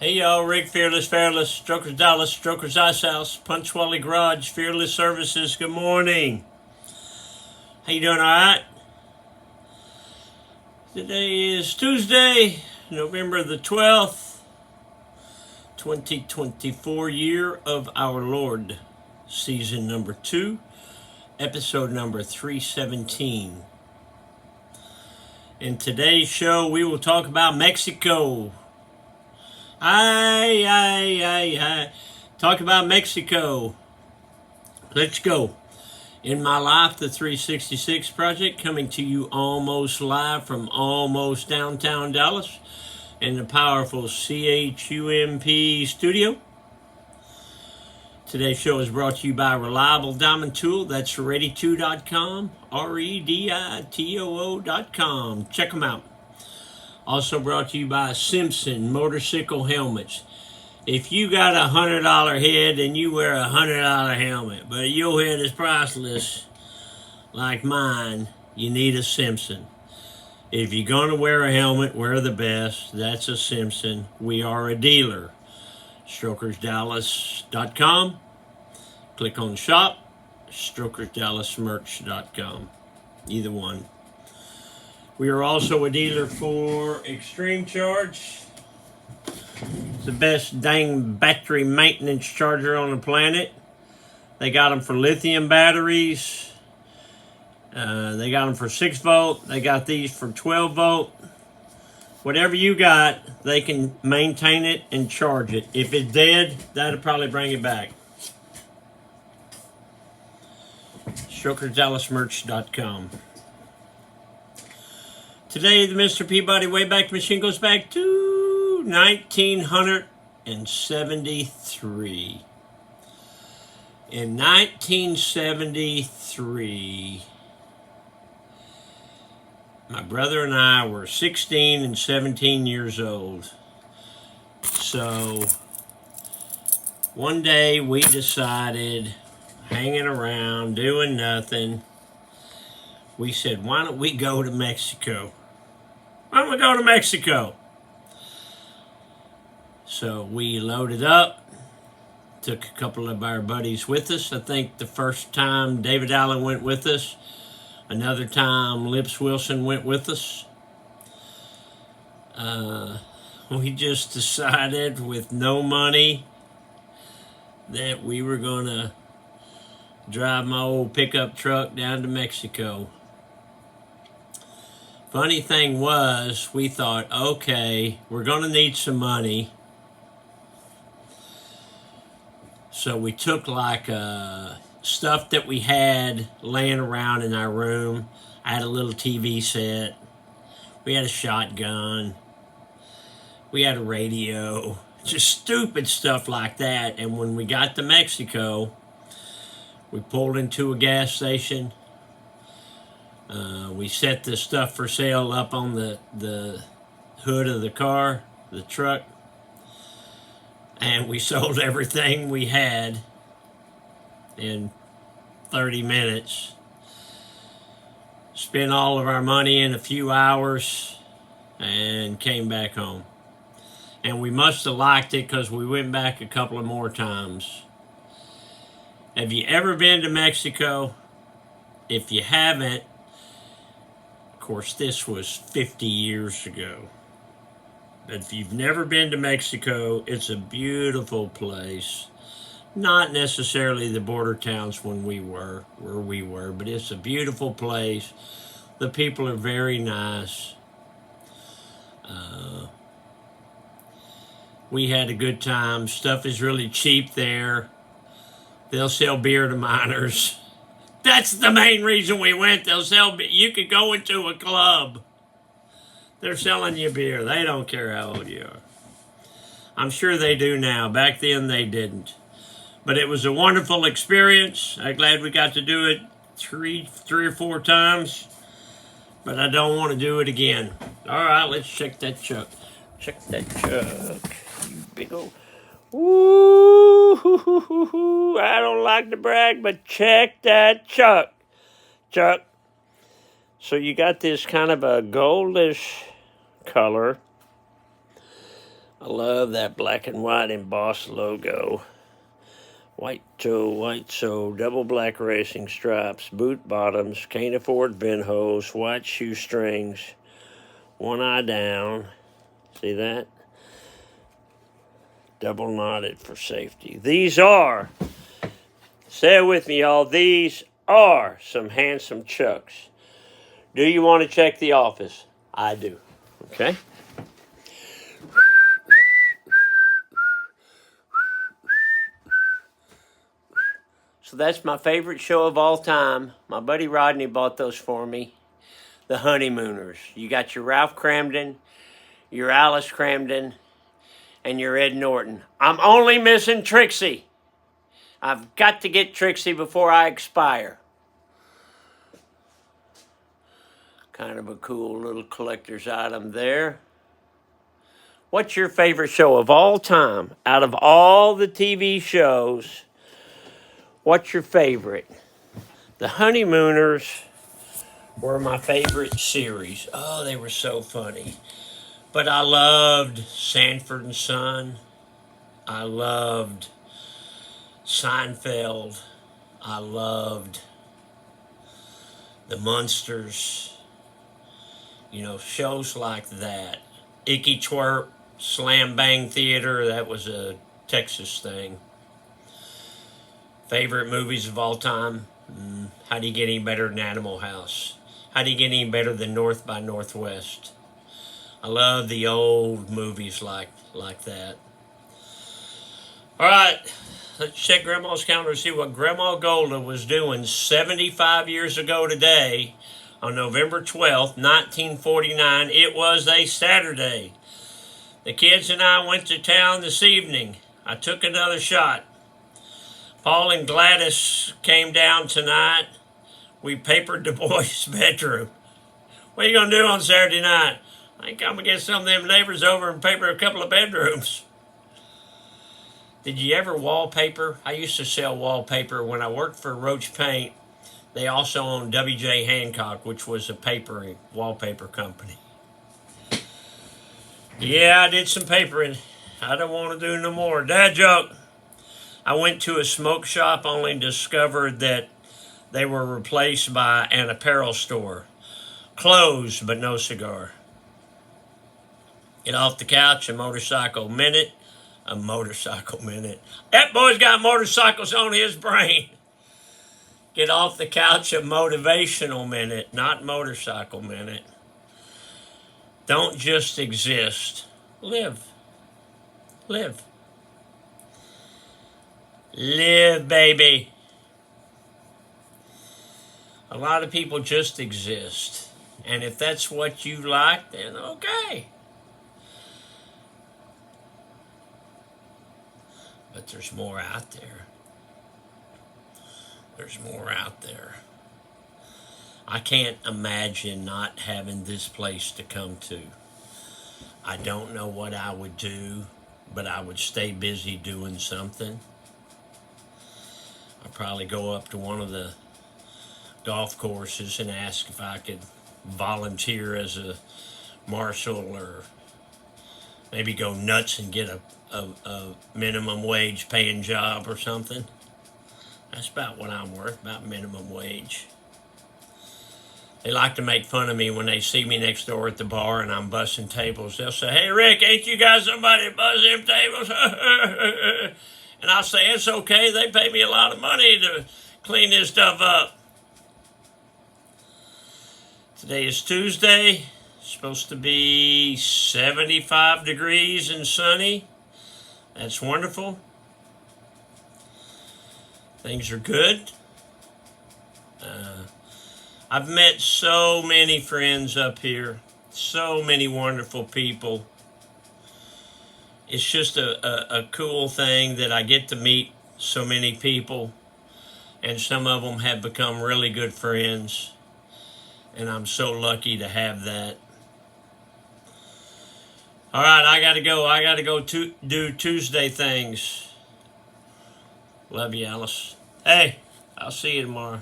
Hey y'all, Rick Fearless, Strokers Dallas, Strokers Ice House, Punchwally Garage, Fearless Services. Good morning. How you doing? All right. Today is Tuesday, November the 12th, 2024, year of our Lord, season number 2, episode number 317. In today's show, we will talk about Mexico. Talk about Mexico. Let's go. In My Life, the 366 Project, coming to you almost live from almost downtown Dallas in the powerful CHUMP studio. Today's show is brought to you by Reliable Diamond Tool. That's Reditoo.com, REDITOO.com. Check them out. Also brought to you by Simpson Motorcycle Helmets. If you got a $100 head, then you wear a $100 helmet. But if your head is priceless, like mine, you need a Simpson. If you're going to wear a helmet, wear the best. That's a Simpson. We are a dealer. StrokersDallas.com. Click on shop. StrokersDallasMerch.com. Either one. We are also a dealer for Extreme Charge. It's the best dang battery maintenance charger on the planet. They got them for lithium batteries. They got them for 6 volt. They got these for 12 volt. Whatever you got, they can maintain it and charge it. If it's dead, that'll probably bring it back. StrokersDallasMerch.com. Today, the Mr. Peabody Wayback Machine goes back to 1973. In 1973, my brother and I were 16 and 17 years old. So, one day we decided, hanging around, doing nothing, we said, why don't we go to Mexico? Why don't we go to Mexico? So we loaded up, took a couple of our buddies with us. I think the first time David Allen went with us. Another time Lips Wilson went with us. We just decided with no money that we were going to drive my old pickup truck down to Mexico. Funny thing was, we thought, okay, we're going to need some money. So we took like stuff that we had laying around in our room. I had a little TV set. We had a shotgun. We had a radio. Just stupid stuff like that. And when we got to Mexico, we pulled into a gas station. We set the stuff for sale up on the hood of the car, the truck. And we sold everything we had in 30 minutes. Spent all of our money in a few hours and came back home. And we must have liked it because we went back a couple of more times. Have you ever been to Mexico? If you haven't, of course, this was 50 years ago. But if you've never been to Mexico, it's a beautiful place. Not necessarily the border towns where we were, but it's a beautiful place. The people are very nice. We had a good time. Stuff is really cheap there. They'll sell beer to minors. That's the main reason we went. They'll sell beer. You could go into a club. They're selling you beer. They don't care how old you are. I'm sure they do now. Back then they didn't. But it was a wonderful experience. I'm glad we got to do it three or four times. But I don't want to do it again. All right, let's check that truck. Check that truck. You big old... Ooh, I don't like to brag, but check that truck. So you got this kind of a goldish color. I love that black and white embossed logo. White toe, double black racing stripes, boot bottoms, can't afford vent hose, white shoestrings, one eye down. See that? Double knotted for safety. These are, say it with me, y'all, these are some handsome Chucks. Do you want to check the office? I do. Okay? So that's my favorite show of all time. My buddy Rodney bought those for me. The Honeymooners. You got your Ralph Cramden, your Alice Cramden, and your Ed Norton. I'm only missing Trixie. I've got to get Trixie before I expire. Kind of a cool little collector's item there. What's your favorite show of all time? Out of all the TV shows, what's your favorite? The Honeymooners were my favorite series. Oh, they were so funny. But I loved Sanford and Son. I loved Seinfeld. I loved The Munsters. You know, shows like that. Icky Twerp, Slam Bang Theater, that was a Texas thing. Favorite movies of all time? How do you get any better than Animal House? How do you get any better than North by Northwest? I love the old movies like that. All right, let's check Grandma's calendar to see what Grandma Golda was doing 75 years ago today on November 12th, 1949. It was a Saturday. The kids and I went to town this evening. I took another shot. Paul and Gladys came down tonight. We papered the boys' bedroom. What are you going to do on Saturday night? I think I'm going to get some of them neighbors over and paper a couple of bedrooms. Did you ever wallpaper? I used to sell wallpaper. When I worked for Roach Paint, they also owned W.J. Hancock, which was a wallpaper company. Yeah, I did some papering. I don't want to do no more. Dad joke. I went to a smoke shop, only discovered that they were replaced by an apparel store. Closed, but no cigar. Get off the couch, a motorcycle minute. A motorcycle minute. That boy's got motorcycles on his brain. Get off the couch, a motivational minute, not motorcycle minute. Don't just exist. Live. Live. Live, baby. A lot of people just exist. And if that's what you like, then okay. But there's more out there. There's more out there. I can't imagine not having this place to come to. I don't know what I would do, but I would stay busy doing something. I'd probably go up to one of the golf courses and ask if I could volunteer as a marshal, or maybe go nuts and get a minimum wage paying job or something. That's about what I'm worth, about minimum wage. They like to make fun of me when they see me next door at the bar and I'm bussing tables. They'll say, "Hey, Rick, ain't you got somebody to buzz them tables?" And I'll say, "It's okay. They pay me a lot of money to clean this stuff up." Today is Tuesday. It's supposed to be 75 degrees and sunny. That's wonderful. Things are good. I've met so many friends up here. So many wonderful people. It's just a cool thing that I get to meet so many people. And some of them have become really good friends. And I'm so lucky to have that. All right, I got to go. I got to go do Tuesday things. Love you, Alice. Hey, I'll see you tomorrow.